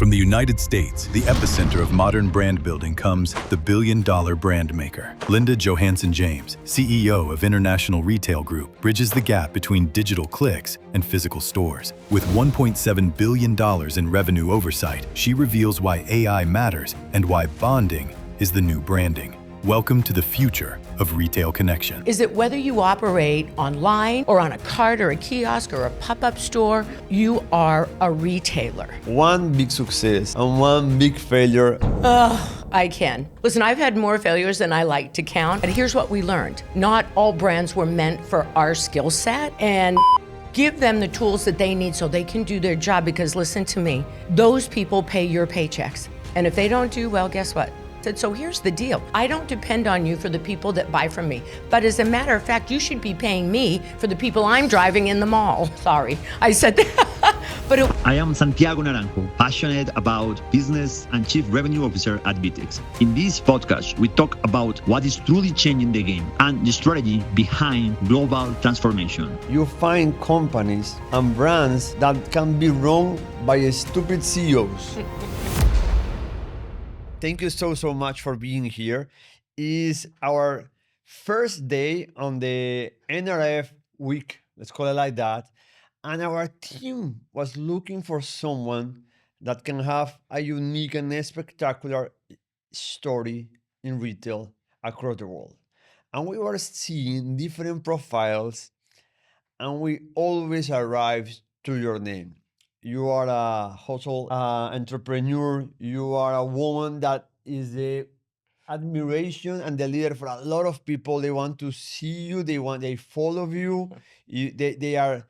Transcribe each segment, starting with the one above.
From the United States, the epicenter of modern brand building, comes the billion-dollar brand maker. Linda Johanson James, CEO of International Retail Group, bridges the gap between digital clicks and physical stores. With $1.7 billion in revenue oversight, she reveals why AI matters and why bonding is the new branding. Welcome to the future of retail connection. Is it whether you operate online or on a cart or a kiosk or a pop-up store, you are a retailer. One big success and one big failure. I can. Listen, I've had more failures than I like to count, and here's what we learned. Not all brands were meant for our skill set, and give them the tools that they need so they can do their job, because listen to me, those people pay your paychecks. And if they don't do well, guess what? So here's the deal. I don't depend on you for the people that buy from me. But as a matter of fact, you should be paying me for the people I'm driving in the mall. Sorry, I said that. I am Santiago Naranjo, passionate about business and Chief Revenue Officer at VTEX. In this podcast, we talk about what is truly changing the game and the strategy behind global transformation. You find companies and brands that can be run by stupid CEOs. Thank you so much for being here. It's our first day on the NRF week, let's call it like that. And our team was looking for someone that can have a unique and spectacular story in retail across the world. And we were seeing different profiles, and we always arrive to your name. You are a hustle entrepreneur. You are a woman that is the admiration and the leader for a lot of people. They want to see you. They follow you. They are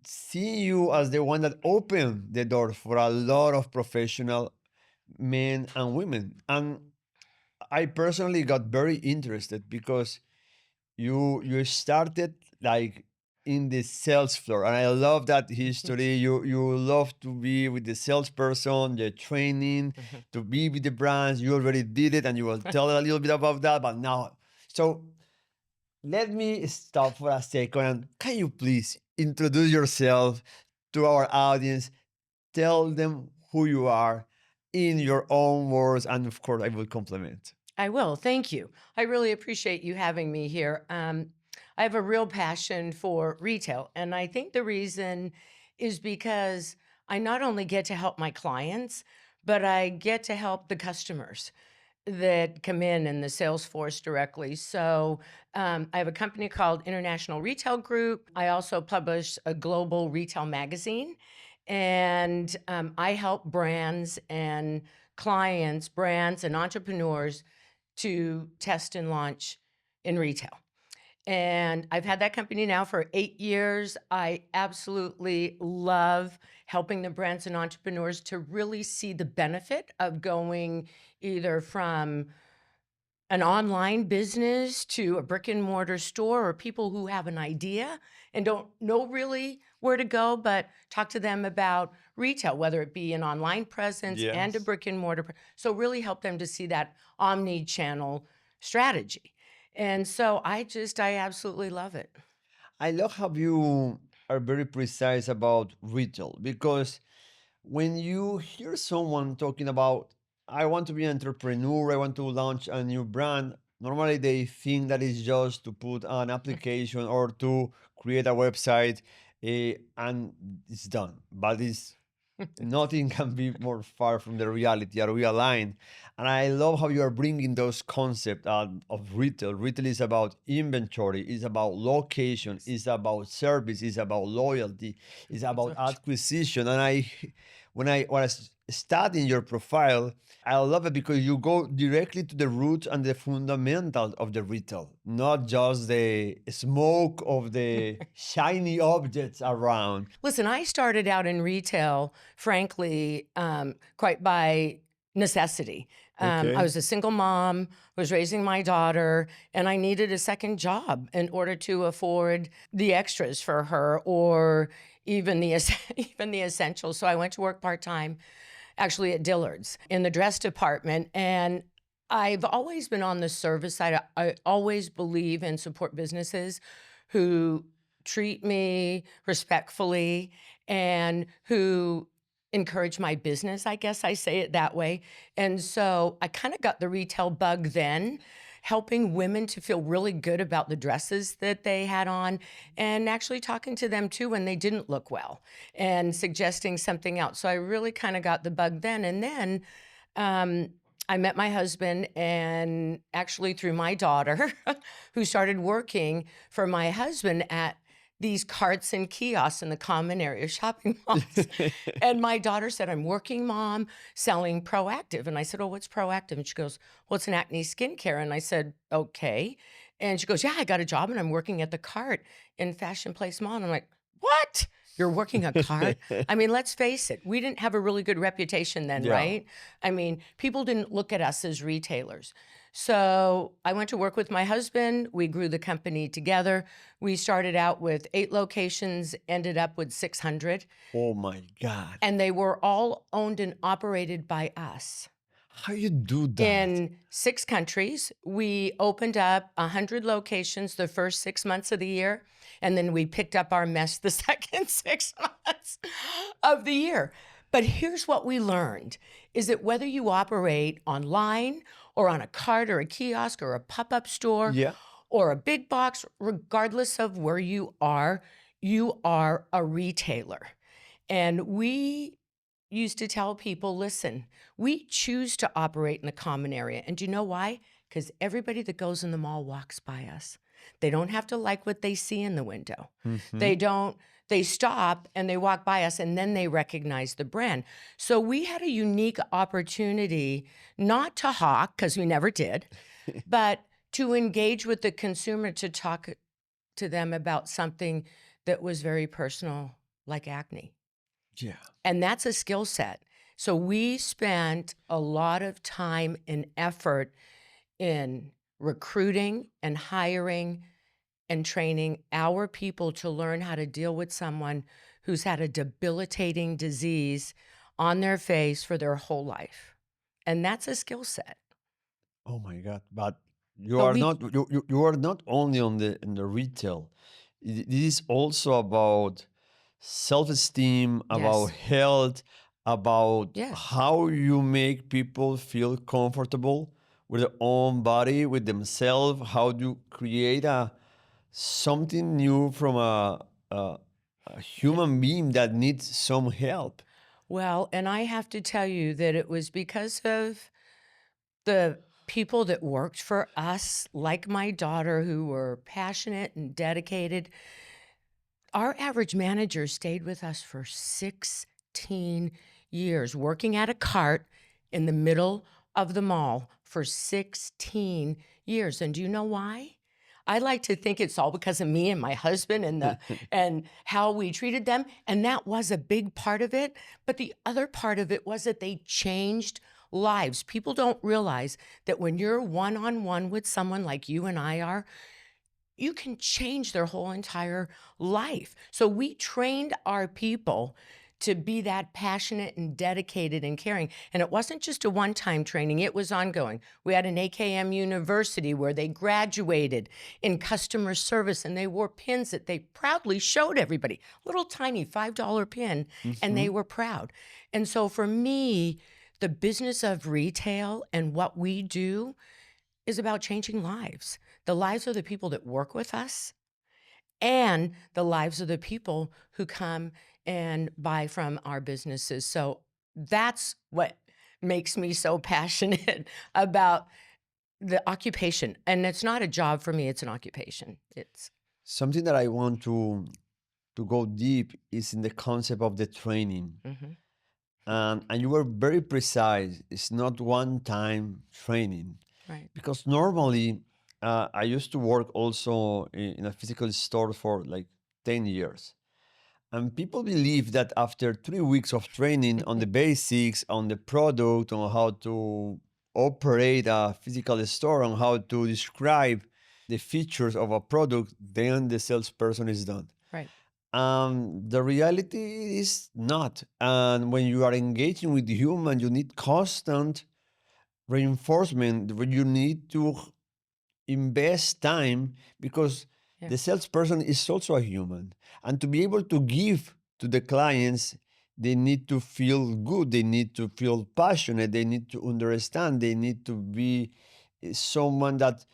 seeing you as the one that opened the door for a lot of professional men and women. And I personally got very interested because you started like in the sales floor, and I love that history. You love to be with the salesperson, the training, to be with the brands. You already did it, and you will tell a little bit about that. But now, so let me stop for a second. And can you please introduce yourself to our audience? Tell them who you are in your own words, and of course, I will compliment. I will, thank you. I really appreciate you having me here. I have a real passion for retail, and I think the reason is because I not only get to help my clients, but I get to help the customers that come in the sales force directly. So I have a company called International Retail Group. I also publish a global retail magazine, and I help brands and clients, brands and entrepreneurs to test and launch in retail. And I've had that company now for 8 years. I absolutely love helping the brands and entrepreneurs to really see the benefit of going either from an online business to a brick and mortar store, or people who have an idea and don't know really where to go, but talk to them about retail, whether it be an online presence and a Yes. brick and mortar. So really help them to see that omni-channel strategy. And so I absolutely love it. I love how you are very precise about retail, because when you hear someone talking about, I want to be an entrepreneur, I want to launch a new brand, normally they think that it's just to put an application or to create a website, and it's done. But it's nothing can be more far from the reality, a real line. And I love how you are bringing those concepts of retail. Retail is about inventory, it's about location, it's about service, it's about loyalty, it's about acquisition. And when I was studying your profile, I love it because you go directly to the roots and the fundamentals of the retail, not just the smoke of the shiny objects around. Listen, I started out in retail, frankly, quite by necessity. I Okay. was a single mom, was raising my daughter, and I needed a second job in order to afford the extras for her, or even even the essentials. So I went to work part-time, actually at Dillard's in the dress department. And I've always been on the service side. I always believe and support businesses who treat me respectfully and who encourage my business, I guess I say it that way. And so I kind of got the retail bug then, helping women to feel really good about the dresses that they had on, and actually talking to them too when they didn't look well and suggesting something else. So I really kind of got the bug then. And then I met my husband, and actually through my daughter, who started working for my husband at these carts and kiosks in the common area shopping malls. And my daughter said, I'm working, Mom, selling Proactiv. And I said, oh, what's Proactiv? And she goes, well, it's an acne skincare. And I said, okay. And she goes, yeah, I got a job and I'm working at the cart in Fashion Place Mall. And I'm like, what? You're working a cart? I mean, let's face it, we didn't have a really good reputation then, Yeah. right? I mean, people didn't look at us as retailers. So I went to work with my husband. We grew the company together. We started out with 8 locations, ended up with 600, Oh my God. and they were all owned and operated by us. How you do that? In 6 countries, we opened up 100 locations the first 6 months of the year, and then we picked up our mess the second 6 months of the year. But here's what we learned, is that whether you operate online or on a cart or a kiosk or a pop-up store Yeah. or a big box, regardless of where you are a retailer. And we used to tell people, listen, we choose to operate in the common area. And do you know why? Because everybody that goes in the mall walks by us. They don't have to like what they see in the window. They stop and they walk by us, and then they recognize the brand. So we had a unique opportunity not to hawk, because we never did, but to engage with the consumer, to talk to them about something that was very personal, like acne. Yeah. And that's a skill set. So we spent a lot of time and effort in recruiting and hiring and training our people to learn how to deal with someone who's had a debilitating disease on their face for their whole life. And that's a skill set. Oh my God. But you But are we- not you are not only on the in the retail. It is also about self-esteem, about health, about Yes. how you make people feel comfortable with their own body, with themselves, how do you create something new from a human being that needs some help. Well, and I have to tell you that it was because of the people that worked for us, like my daughter, who were passionate and dedicated. Our average manager stayed with us for 16 years, working at a cart in the middle of the mall for 16 years. And do you know why? I like to think it's all because of me and my husband and and how we treated them. And that was a big part of it. But the other part of it was that they changed lives. People don't realize that when you're one-on-one with someone like you and I are, you can change their whole entire life. So we trained our people to be that passionate and dedicated and caring. And it wasn't just a one-time training, it was ongoing. We had an AKM university where they graduated in customer service, and they wore pins that they proudly showed everybody, little tiny $5 pin, and they were proud. And so for me, the business of retail and what we do is about changing lives. The lives of the people that work with us and the lives of the people who come and buy from our businesses. So that's what makes me so passionate about the occupation. And it's not a job for me, it's an occupation. It's Something that I want to go deep is in the concept of the training. mhm. And you were very precise. It's not one-time training. Right. Because normally, I used to work also in a physical store for like 10 years. And people believe that after 3 weeks of training on the basics, on the product, on how to operate a physical store, on how to describe the features of a product, then the salesperson is done. Right. The reality is not. And when you are engaging with the human, you need constant reinforcement. You need to invest time because Yeah. the salesperson is also a human. And to be able to give to the clients they need to feel good, they need to feel passionate, they need to understand, they need to be someone that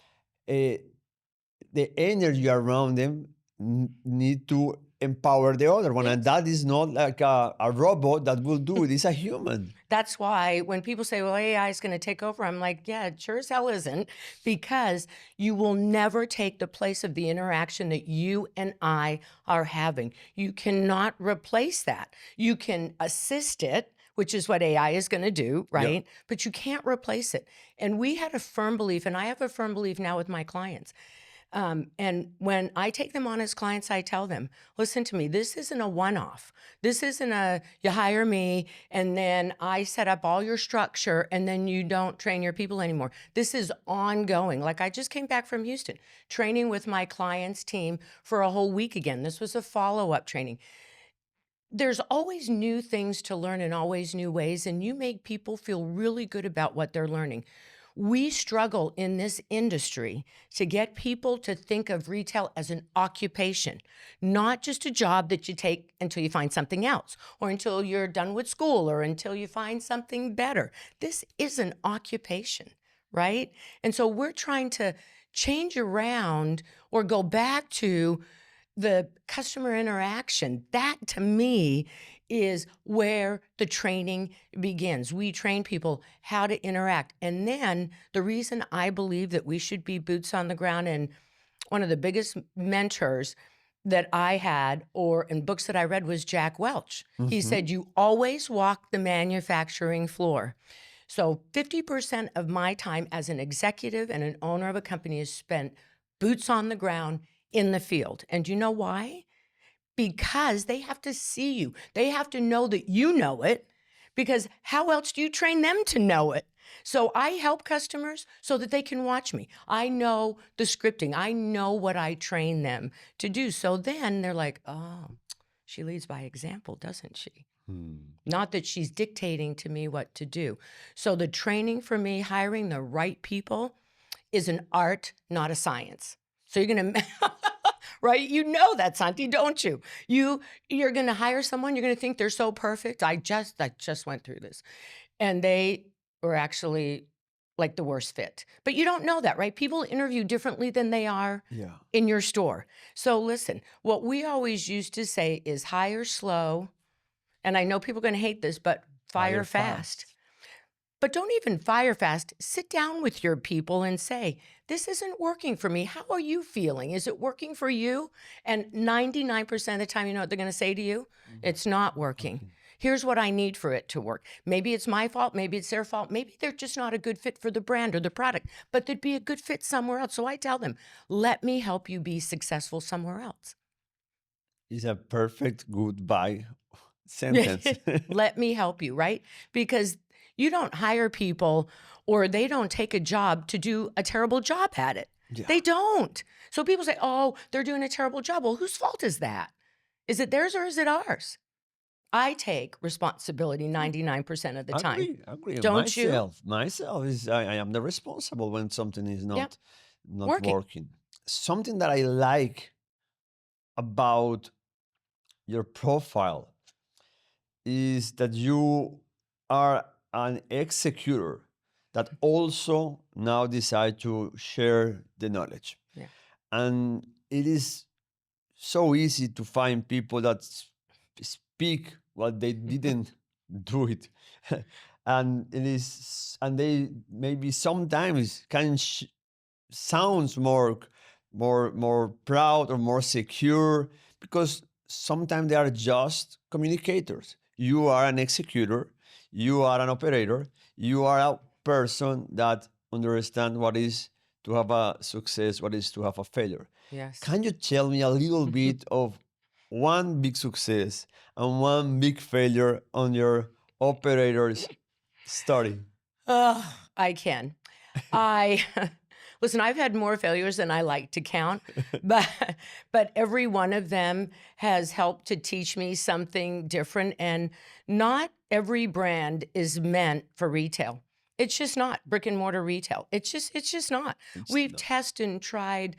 the energy around them need to empower the other one. And that is not like a robot that will do it. It's a human. That's why when people say, well, AI is going to take over, I'm like, yeah, it sure as hell isn't, because you will never take the place of the interaction that you and I are having. You cannot replace that. You can assist it, which is what AI is going to do, right? Yep. But you can't replace it. And we had a firm belief, and I have a firm belief now with my clients. And when I take them on as clients, I tell them, listen to me, this isn't a one-off. This isn't a, you hire me and then I set up all your structure and then you don't train your people anymore. This is ongoing. Like I just came back from Houston, training with my clients team for a whole week again. This was a follow-up training. There's always new things to learn and always new ways, and you make people feel really good about what they're learning. We struggle in this industry to get people to think of retail as an occupation, not just a job that you take until you find something else, or until you're done with school, or until you find something better. This is an occupation, right? And so we're trying to change around or go back to the customer interaction. That, to me, is where the training begins. We train people how to interact. And then the reason I believe that we should be boots on the ground, and one of the biggest mentors that I had, or in books that I read, was Jack Welch. He said, you always walk the manufacturing floor. So 50% of my time as an executive and an owner of a company is spent boots on the ground in the field. And do you know why? Because they have to see you. They have to know that you know it, because how else do you train them to know it? So I help customers so that they can watch me. I know the scripting. I know what I train them to do. So then they're like, oh, she leads by example, doesn't she? Not that she's dictating to me what to do. So the training for me, hiring the right people, is an art, not a science. So you're going to, right? You know that, Santi, don't you? You're going to hire someone, you're going to think they're so perfect. I just went through this. And they were actually like the worst fit. But you don't know that, right? People interview differently than they are in your store. So listen, what we always used to say is hire slow. And I know people are going to hate this, but fire fast. But don't even fire fast. Sit down with your people and say, this isn't working for me. How are you feeling? Is it working for you? And 99% of the time, you know what they're going to say to you? It's not working. Here's what I need for it to work. Maybe it's my fault. Maybe it's their fault. Maybe they're just not a good fit for the brand or the product, but they'd be a good fit somewhere else. So I tell them, let me help you be successful somewhere else. It's a perfect goodbye sentence. Let me help you, right? Because you don't hire people or they don't take a job to do a terrible job at it. They don't. So people say, oh, they're doing a terrible job. Well, whose fault is that? Is it theirs or is it ours? I take responsibility 99% of the time. Agree. Don't you? Myself is I am the responsible when something is not Working. working. Something that I like about your profile is that you are an executor that also now decide to share the knowledge. And it is so easy to find people that speak what they didn't do it. And they maybe sometimes can sounds more proud or more secure, because sometimes they are just communicators. You are an executor, you are an operator, you are a person that understands what is to have a success, what is to have a failure. Yes. Can you tell me a little bit of one big success and one big failure on your operator's story? I can. Listen, I've had more failures than I like to count, but every one of them has helped to teach me something different. And not every brand is meant for retail. It's just not brick and mortar retail. It's just not. We've tested and tried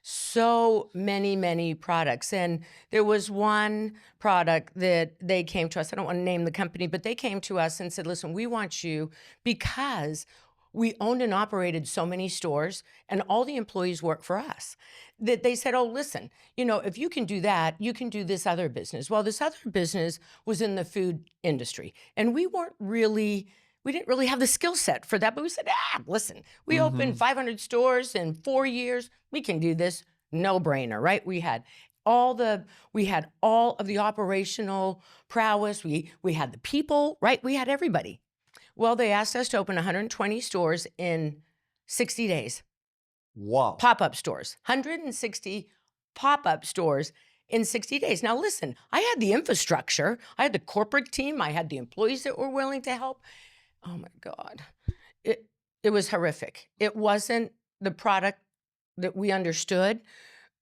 so many products. And there was one product that they came to us, I don't want to name the company, but they came to us and said, listen, we want you, because we owned and operated so many stores and all the employees work for us, that they said, oh, listen, you know, if you can do that, you can do this other business. Well, this other business was in the food industry, and we didn't really have the skill set for that, but we said, listen, we opened 500 stores in 4 years. We can do this, no brainer, right? We had all of the operational prowess. We had the people, right? We had everybody. Well, they asked us to open 120 stores in 60 days. Wow. Pop-up stores, 160 pop-up stores in 60 days. Now, listen, I had the infrastructure. I had the corporate team. I had the employees that were willing to help. Oh my God, it was horrific. It wasn't the product that we understood.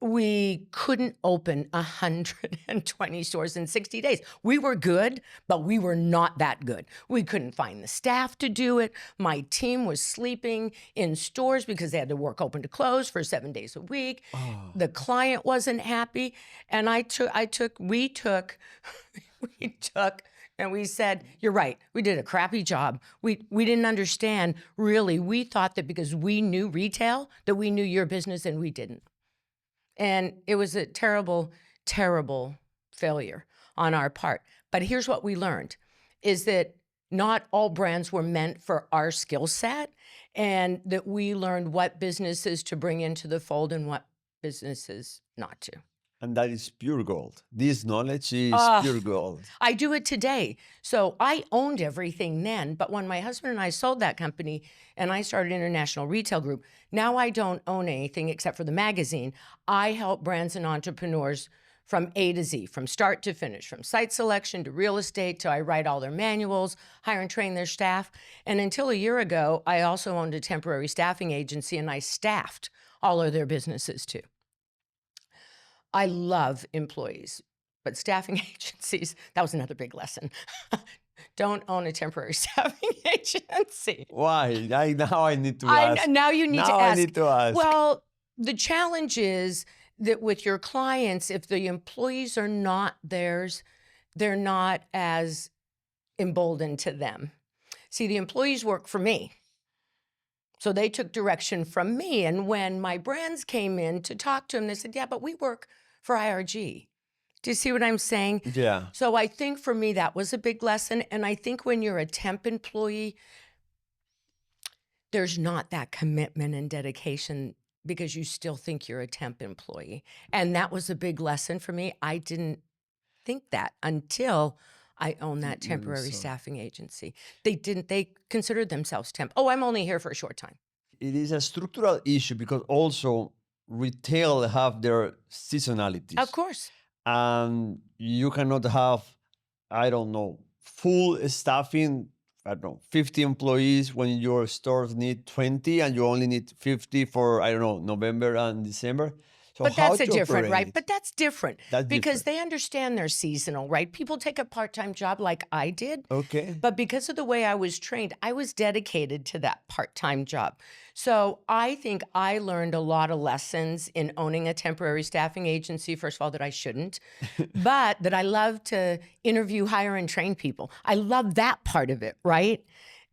We couldn't open 120 stores in 60 days. We were good, but we were not that good. We couldn't find the staff to do it. My team was sleeping in stores because they had to work open to close for 7 days a week. Oh. The client wasn't happy. And we took, and we said, you're right, we did a crappy job. We didn't understand, really. We thought that because we knew retail, that we knew your business, and we didn't. And it was a terrible, terrible failure on our part. But here's what we learned, is that not all brands were meant for our skill set, and that we learned what businesses to bring into the fold and what businesses not to. And that is pure gold. This knowledge is pure gold. I do it today. So I owned everything then, but when my husband and I sold that company and I started International Retail Group, now I don't own anything except for the magazine. I help brands and entrepreneurs from A to Z, from start to finish, from site selection to real estate to I write all their manuals, hire and train their staff. And until a year ago, I also owned a temporary staffing agency, and I staffed all of their businesses too. I love employees, but staffing agencies, that was another big lesson. Don't own a temporary staffing agency. Why? Now I need to ask. Now you need to ask. Now I need to ask. Well, the challenge is that with your clients, if the employees are not theirs, they're not as emboldened to them. See, the employees work for me. So they took direction from me. And when my brands came in to talk to them, they said, yeah, but we work for IRG. Do you see what I'm saying? Yeah. So I think for me, that was a big lesson. And I think when you're a temp employee, there's not that commitment and dedication because you still think you're a temp employee. And that was a big lesson for me. I didn't think that until I owned that temporary staffing agency. They considered themselves temp. Oh, I'm only here for a short time. It is a structural issue because also retail have their seasonalities. Of course. And you cannot have, I don't know, full staffing, 50 employees when your stores need 20 and you only need 50 for, November and December. So but that's different, right? But that's different because they understand they're seasonal, right? People take a part-time job like I did. Okay. But because of the way I was trained, I was dedicated to that part-time job. So I think I learned a lot of lessons in owning a temporary staffing agency. First of all, that I shouldn't, but that I love to interview, hire, and train people. I love that part of it, right?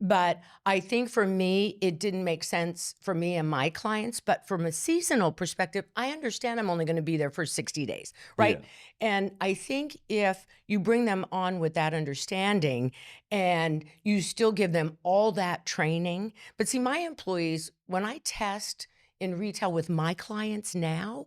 But I think for me, it didn't make sense for me and my clients. But from a seasonal perspective, I understand I'm only going to be there for 60 days, right? Yeah. And I think if you bring them on with that understanding and you still give them all that training. But see, my employees, when I test in retail with my clients now,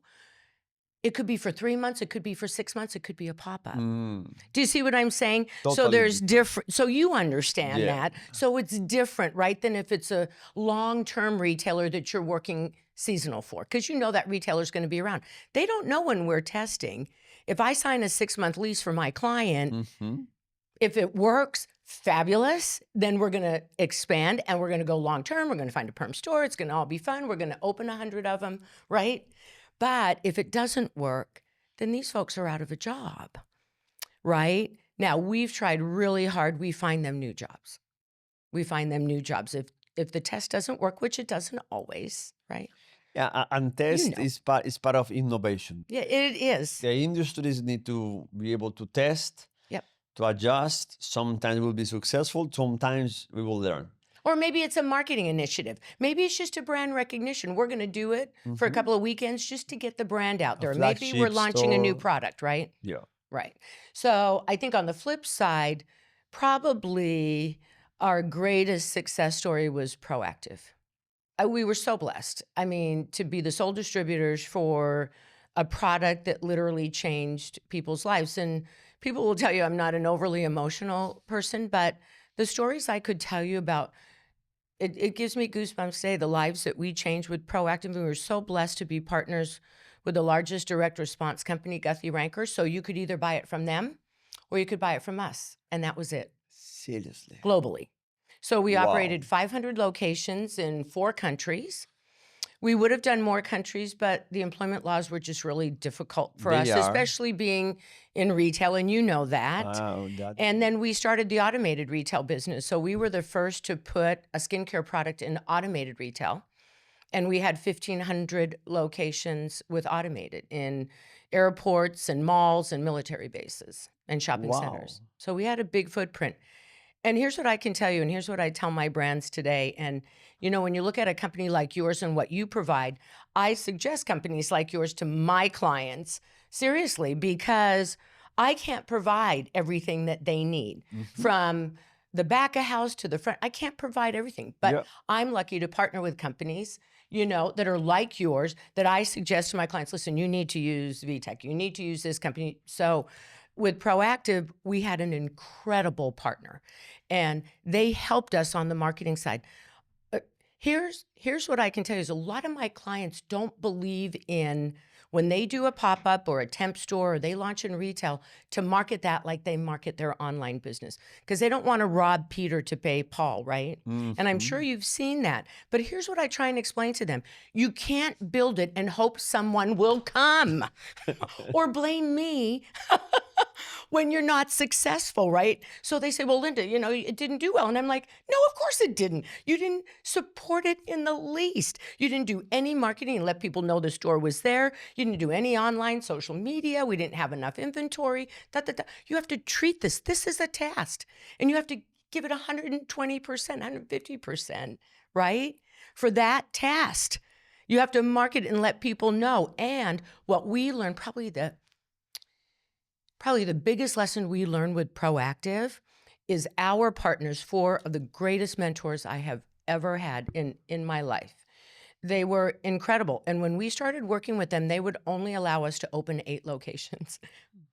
it could be for 3 months, it could be for 6 months, it could be a pop-up. Do you see what I'm saying? Totally. So there's different, so you understand that. So it's different, right, than if it's a long-term retailer that you're working seasonal for, because you know that retailer's going to be around. They don't know when we're testing. If I sign a 6-month lease for my client, if it works, fabulous, then we're going to expand and we're going to go long-term. We're going to find a perm store. It's going to all be fun. We're going to open 100 of them, right? But if it doesn't work, then these folks are out of a job, right? Now, we've tried really hard. We find them new jobs. We find them new jobs. If the test doesn't work, which it doesn't always, right? Yeah, and test know. is part of innovation. Yeah, it is. The industries need to be able to test, Yep. to adjust. Sometimes we'll be successful, sometimes we will learn. Or maybe it's a marketing initiative. Maybe it's just a brand recognition. We're going to do it for a couple of weekends just to get the brand out there. Maybe we're flagship launching a new store. product, right? Yeah. Right. So I think on the flip side, probably our greatest success story was Proactiv. We were so blessed. I mean, to be the sole distributors for a product that literally changed people's lives. And people will tell you I'm not an overly emotional person, but the stories I could tell you about, it gives me goosebumps today, the lives that we changed with Proactiv. We were so blessed to be partners with the largest direct response company, Guthrie Ranker. So you could either buy it from them or you could buy it from us. And that was it, Seriously. globally. So we Wow. operated 500 locations in 4 countries. We would have done more countries, but the employment laws were just really difficult for us, They are. especially being in retail, and you know that. Wow, And then we started the automated retail business. So we were the first to put a skincare product in automated retail. And we had 1,500 locations with automated in airports and malls and military bases and shopping centers. Wow. So we had a big footprint. And here's what I can tell you, and here's what I tell my brands today. And, you know, when you look at a company like yours and what you provide, I suggest companies like yours to my clients, seriously, because I can't provide everything that they need. From the back of house to the front, I can't provide everything. But Yeah. I'm lucky to partner with companies, you know, that are like yours, that I suggest to my clients, listen, you need to use VTEX, you need to use this company. So with Proactiv, we had an incredible partner, and they helped us on the marketing side. Here's what I can tell you is a lot of my clients don't believe in when they do a pop-up or a temp store or they launch in retail to market that like they market their online business, because they don't want to rob Peter to pay Paul, right? And I'm sure you've seen that. But here's what I try and explain to them. You can't build it and hope someone will come or blame me when you're not successful, right? So they say, well, Linda, you know, it didn't do well. And I'm like, no, of course it didn't. You didn't support it in the least. You didn't do any marketing and let people know the store was there. You didn't do any online social media. We didn't have enough inventory. You have to treat this. This is a test. And you have to give it 120%, 150%, right? For that test. You have to market and let people know. And what we learned, probably the biggest lesson we learned with Proactiv is our partners, 4 of the greatest mentors I have ever had in my life. They were incredible. And when we started working with them, they would only allow us to open 8 locations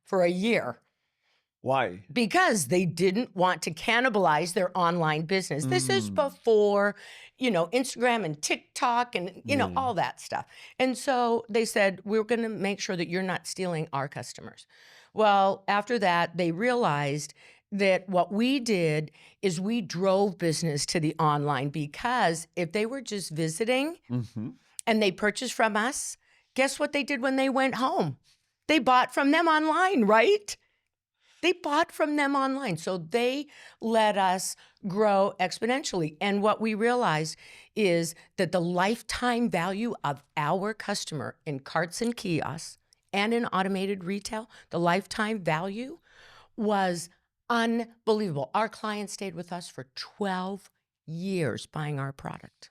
for a year. Why? Because they didn't want to cannibalize their online business. This is before, you know, Instagram and TikTok and, you know, all that stuff. And so they said, we're going to make sure that you're not stealing our customers. Well, after that, they realized that what we did is we drove business to the online, because if they were just visiting and they purchased from us, guess what they did when they went home? They bought from them online, right? They bought from them online. So they let us grow exponentially. And what we realized is that the lifetime value of our customer in carts and kiosks and in automated retail, the lifetime value was unbelievable. Our clients stayed with us for 12 years buying our product.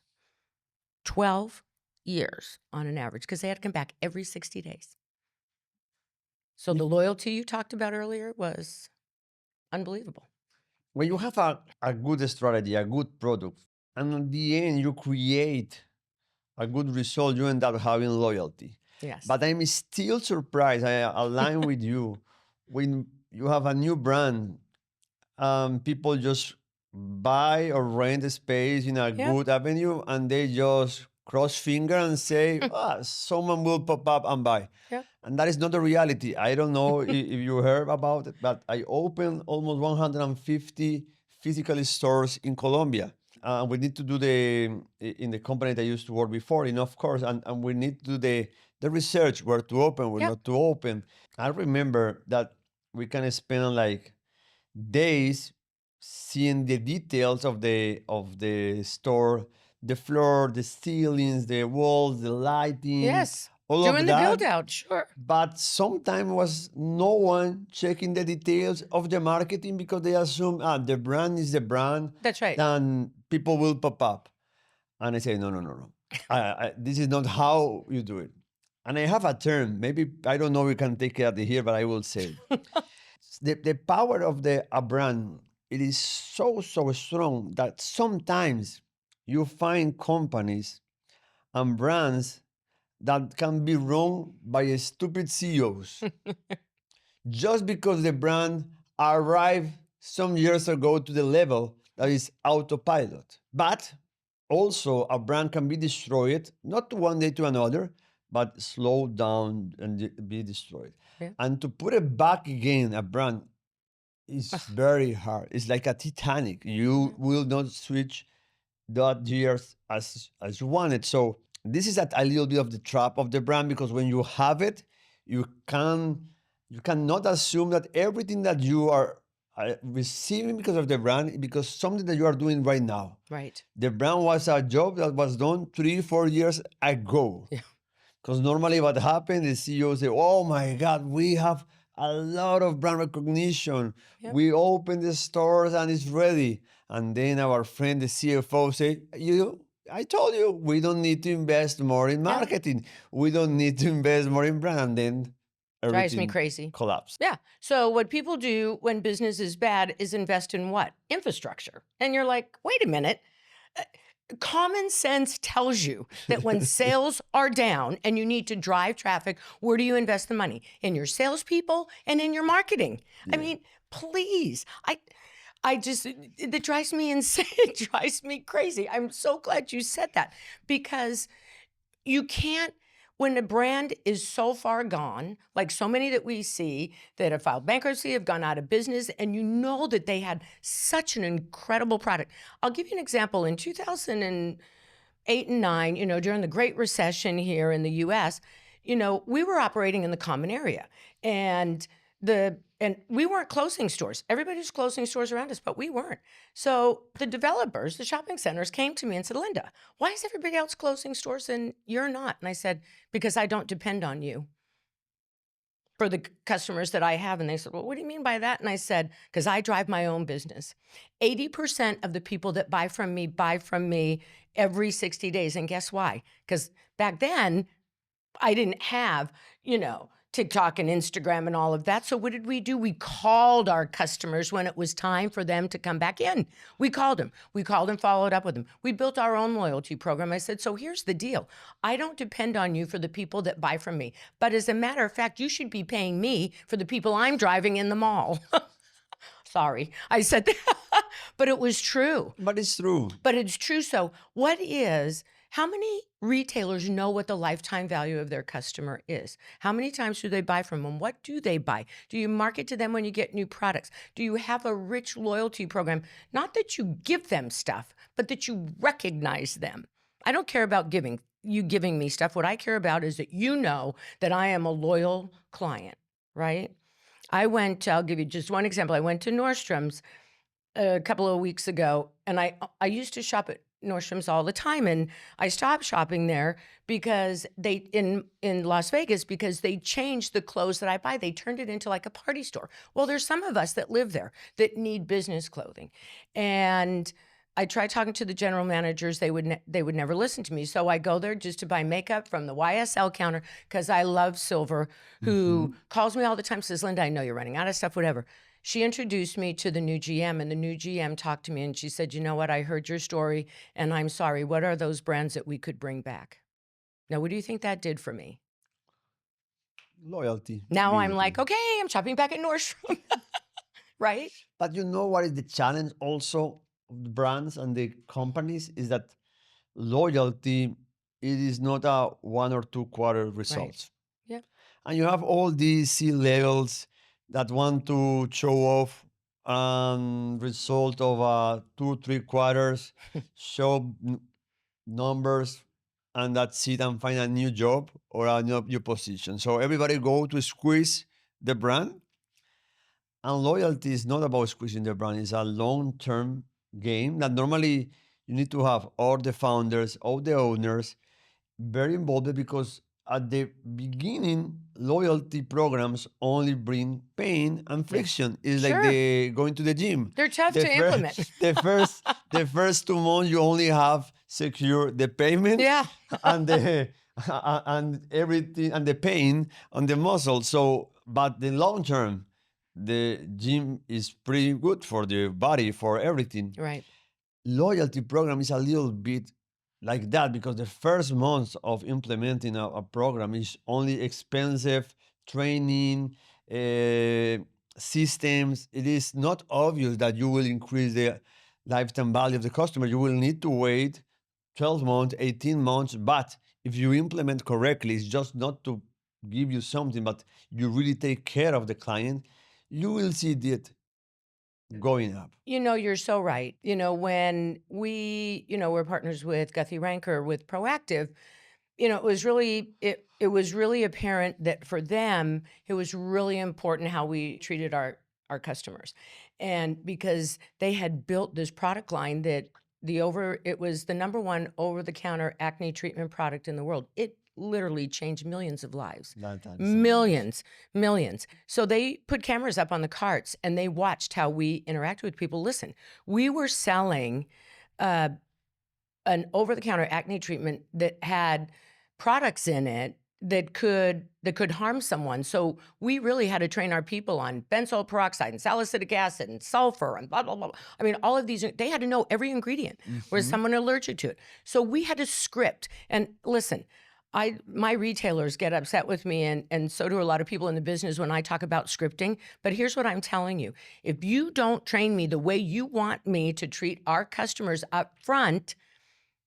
12 years on an average, because they had to come back every 60 days. So the loyalty you talked about earlier was unbelievable. When you have a good strategy, a good product, and at the end you create a good result, you end up having loyalty. Yes. But I'm still surprised, I align with you, when you have a new brand, people just buy or rent a space in a good avenue and they just cross finger and say, someone will pop up and buy. Yeah. And that is not the reality. I don't know if you heard about it, but I opened almost 150 physical stores in Colombia. We need to do in the company that I used to work before, of course, and we need to do the research, where to open, where not to open. I remember that we can spend like days seeing the details of the store, the floor, the ceilings, the walls, the lighting, Yes. all Doing of the that. build out, sure. But sometimes was no one checking the details of the marketing because they assume the brand is the brand, That's right. then people will pop up. And I say, no. This is not how you do it. And I have a term, maybe, I don't know if we can take it out of here, but I will say it. The power of a brand, it is so strong that sometimes you find companies and brands that can be run by stupid CEOs just because the brand arrived some years ago to the level that is autopilot. But also a brand can be destroyed, not one day to another, but slow down and be destroyed. Yeah. And to put it back again, a brand is very hard. It's like a Titanic. You will not switch that years as you wanted. So this is a little bit of the trap of the brand, because when you have it, you cannot assume that everything that you are receiving because of the brand, because something that you are doing right now. Right. The brand was a job that was done 3-4 years ago. Yeah. Because normally what happened, the CEO say, oh my God, we have a lot of brand recognition. Yep. We open the stores and it's ready. And then our friend, the CFO say, I told you, we don't need to invest more in marketing. We don't need to invest more in brand. And then Drives me everything crazy. collapse. Yeah. So what people do when business is bad is invest in what? Infrastructure. And you're like, wait a minute. Common sense tells you that when sales are down and you need to drive traffic, where do you invest the money? In your salespeople and in your marketing. Yeah. I mean, please. It drives me insane. It drives me crazy. I'm so glad you said that, because you can't, when a brand is so far gone, like so many that we see that have filed bankruptcy, have gone out of business, and you know that they had such an incredible product. I'll give you an example. In 2008 and 9, during the Great Recession here in the US, we were operating in the common area, and we weren't closing stores. Everybody was closing stores around us, but we weren't. So the developers, the shopping centers, came to me and said, Linda, why is everybody else closing stores and you're not? And I said, because I don't depend on you for the customers that I have. And they said, well, what do you mean by that? And I said, because I drive my own business. 80% of the people that buy from me every 60 days. And guess why? Because back then, I didn't have, TikTok and Instagram and all of that. So what did we do? We called our customers when it was time for them to come back in. We called them. Followed up with them. We built our own loyalty program. I said, so here's the deal. I don't depend on you for the people that buy from me. But as a matter of fact, you should be paying me for the people I'm driving in the mall. Sorry, I said that, but it was true. But it's true. So how many retailers know what the lifetime value of their customer is? How many times do they buy from them? What do they buy? Do you market to them when you get new products? Do you have a rich loyalty program? Not that you give them stuff, but that you recognize them. I don't care about giving me stuff. What I care about is that you know that I am a loyal client, right? I'll give you just one example. I went to Nordstrom's a couple of weeks ago, and I used to shop at Nordstrom's all the time, and I stopped shopping there because in Las Vegas, because they changed the clothes that I buy. They turned it into like a party store. Well, there's some of us that live there that need business clothing, and I tried talking to the general managers. They would never listen to me. So I go there just to buy makeup from the YSL counter, because I love Silver, who calls me all the time, says, Linda, I know you're running out of stuff, whatever. She introduced me to the new GM, and the new GM talked to me, and she said, you know what? I heard your story, and I'm sorry. What are those brands that we could bring back? Now, what do you think that did for me? Loyalty. Now I'm Loyalty. like, okay, I'm shopping back at Nordstrom, right? But you know what is the challenge also of the brands and the companies is that loyalty, it is not a 1 or 2 quarter results. Yeah. And you have all these C-levels that want to show off result of 2-3 quarters, show numbers, and that's it, and find a new job or a new position. So everybody go to squeeze the brand. And loyalty is not about squeezing the brand. It's a long-term game that normally you need to have all the founders, all the owners very involved, because at the beginning, loyalty programs only bring pain and friction. It's like Sure. the going to the gym. They're tough The to implement. the first 2 months, you only have secure the payment Yeah. and the and everything and the pain on the muscle. So, but the long term, the gym is pretty good for the body, for everything. Right. Loyalty program is a little bit like that, because the first months of implementing a program is only expensive training, systems. It is not obvious that you will increase the lifetime value of the customer. You will need to wait 12 months, 18 months. But if you implement correctly, it's just not to give you something, but you really take care of the client, you will see that going up. You're so right. When we're partners with Guthrie Ranker with Proactiv, it was really apparent that for them, it was really important how we treated our customers. And because they had built this product line that it was the number one over-the-counter acne treatment product in the world. It literally changed millions of lives. Millions. So they put cameras up on the carts and they watched how we interact with people. Listen, we were selling an over-the-counter acne treatment that had products in it that could harm someone. So we really had to train our people on benzoyl peroxide and salicylic acid and sulfur and blah, blah, blah. I mean, all of these, they had to know every ingredient. Was someone allergic to it? So we had to script. And listen, my retailers get upset with me, and so do a lot of people in the business when I talk about scripting. But here's what I'm telling you. If you don't train me the way you want me to treat our customers up front,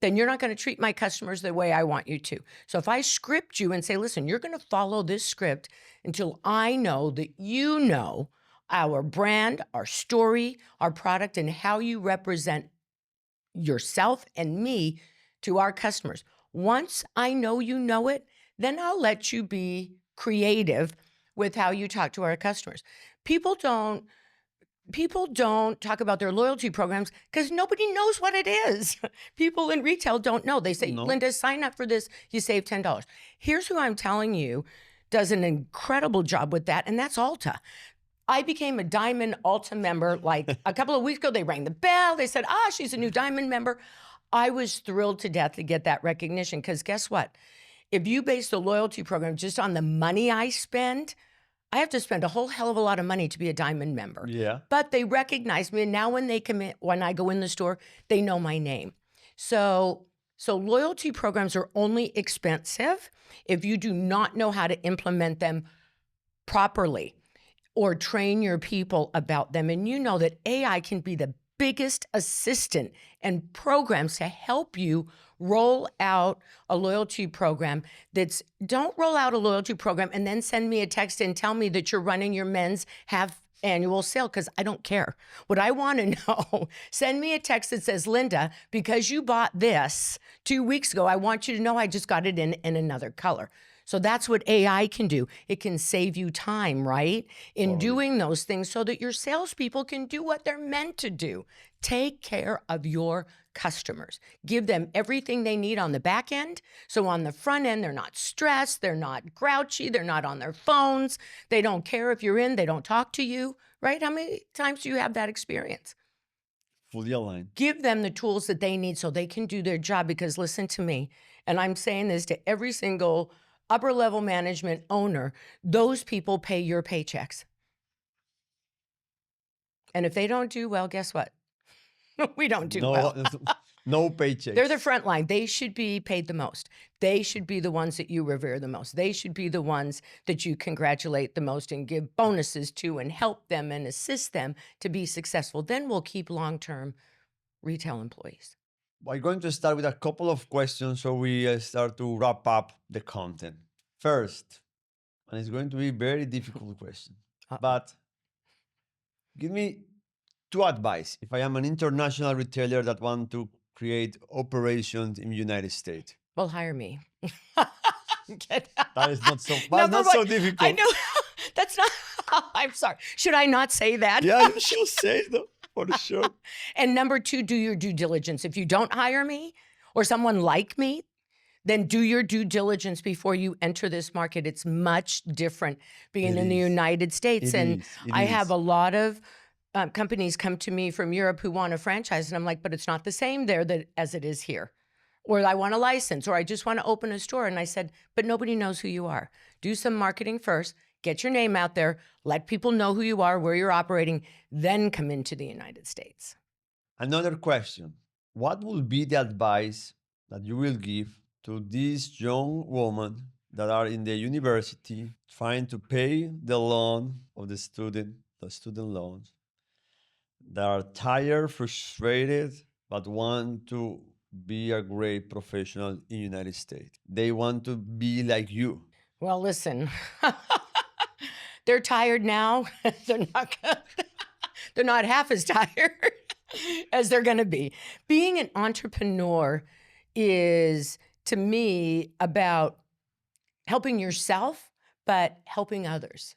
then you're not going to treat my customers the way I want you to. So if I script you and say, listen, you're going to follow this script until I know that you know our brand, our story, our product, and how you represent yourself and me to our customers. Once I know you know it, then I'll let you be creative with how you talk to our customers. People don't talk about their loyalty programs because nobody knows what it is. People in retail don't know. They say, Linda, sign up for this, you save $10. Here's who I'm telling you does an incredible job with that, and that's Ulta. I became a Diamond Ulta member like a couple of weeks ago. They rang the bell. They said, she's a new Diamond member. I was thrilled to death to get that recognition because guess what? If you base the loyalty program just on the money I spend, I have to spend a whole hell of a lot of money to be a Diamond member. Yeah. But they recognize me. And now when I go in the store, they know my name. So loyalty programs are only expensive if you do not know how to implement them properly or train your people about them. And you know that AI can be the biggest assistant and programs to help you roll out a loyalty program. Don't roll out a loyalty program and then send me a text and tell me that you're running your men's half annual sale, because I don't care. What I want to know, send me a text that says, Linda, because you bought this 2 weeks ago, I want you to know I just got it in another color. So that's what AI can do. It can save you time, right? In doing those things so that your salespeople can do what they're meant to do. Take care of your customers. Give them everything they need on the back end. So on the front end, they're not stressed, they're not grouchy, they're not on their phones. They don't care if you're in, they don't talk to you, right? How many times do you have that experience? Fully aligned. Give them the tools that they need so they can do their job, because listen to me, and I'm saying this to every single upper level management owner, those people pay your paychecks. And if they don't do well, guess what? We don't do well. No paychecks. They're the front line. They should be paid the most. They should be the ones that you revere the most. They should be the ones that you congratulate the most and give bonuses to and help them and assist them to be successful. Then we'll keep long-term retail employees. We're going to start with a couple of questions so we start to wrap up the content. First, and it's going to be a very difficult question, but give me 2 advice if I am an international retailer that want to create operations in the United States. Well, hire me. That is not so, so difficult. I know. That's not, I'm sorry. Should I not say that? Yeah, you should say though. For sure. And number two, do your due diligence. If you don't hire me or someone like me, then do your due diligence before you enter this market. It's much different being in the United States. And I have a lot of companies come to me from Europe who want a franchise. And I'm like, but it's not the same there as it is here. Or I want a license, or I just want to open a store. And I said, but nobody knows who you are. Do some marketing first, get your name out there, let people know who you are, where you're operating, then come into the United States. Another question. What will be the advice that you will give to these young women that are in the university trying to pay the loan of the student loans, that are tired, frustrated, but want to be a great professional in the United States? They want to be like you. Well, listen, they're tired now. They're not half as tired as they're going to be. Being an entrepreneur is, to me, about helping yourself, but helping others.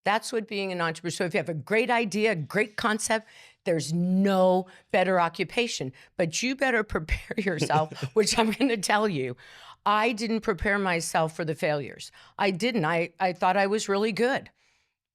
That's what being an entrepreneur. So if you have a great idea, a great concept, there's no better occupation, but you better prepare yourself, which I'm going to tell you. I didn't prepare myself for the failures. I didn't. I thought I was really good,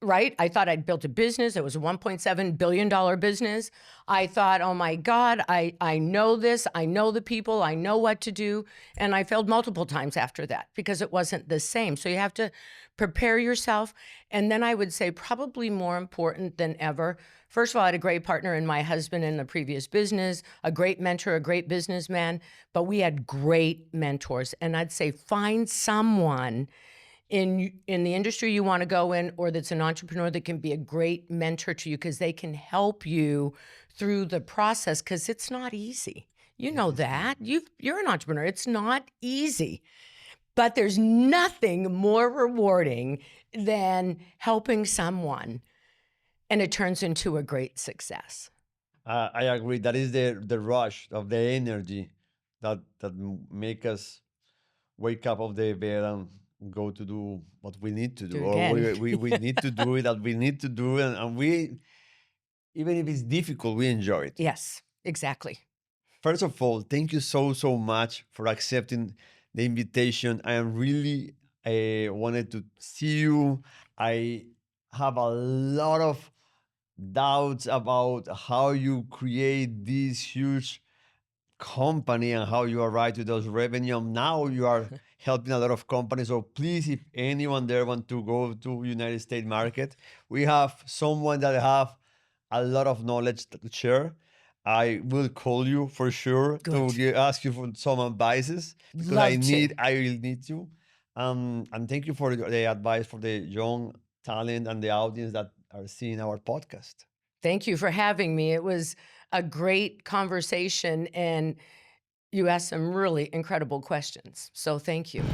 right? I thought I'd built a business. It was a $1.7 billion business. I thought, oh my God, I know this. I know the people. I know what to do. And I failed multiple times after that because it wasn't the same. So you have to prepare yourself. And then I would say probably more important than ever, first of all, I had a great partner in my husband in the previous business, a great mentor, a great businessman, but we had great mentors. And I'd say find someone in the industry you want to go in, or that's an entrepreneur that can be a great mentor to you, because they can help you through the process, because it's not easy. You know that. You're an entrepreneur. It's not easy. But there's nothing more rewarding than helping someone, and it turns into a great success. I agree. That is the rush of the energy that make us wake up of the bed and go to do what we need to do, Do it or again. we need to do it that we need to do, and we, even if it's difficult, we enjoy it. Yes, exactly. First of all, thank you so much for accepting the invitation. I am really wanted to see you. I have a lot of doubts about how you create this huge company and how you arrive to those revenue. Now you are helping a lot of companies. So please, if anyone there want to go to United States market, we have someone that have a lot of knowledge to share. I will call you for sure to ask you for some advices, because I will need you. And thank you for the advice for the young talent and the audience that are seeing our podcast. Thank you for having me. It was a great conversation, and you asked some really incredible questions. So thank you.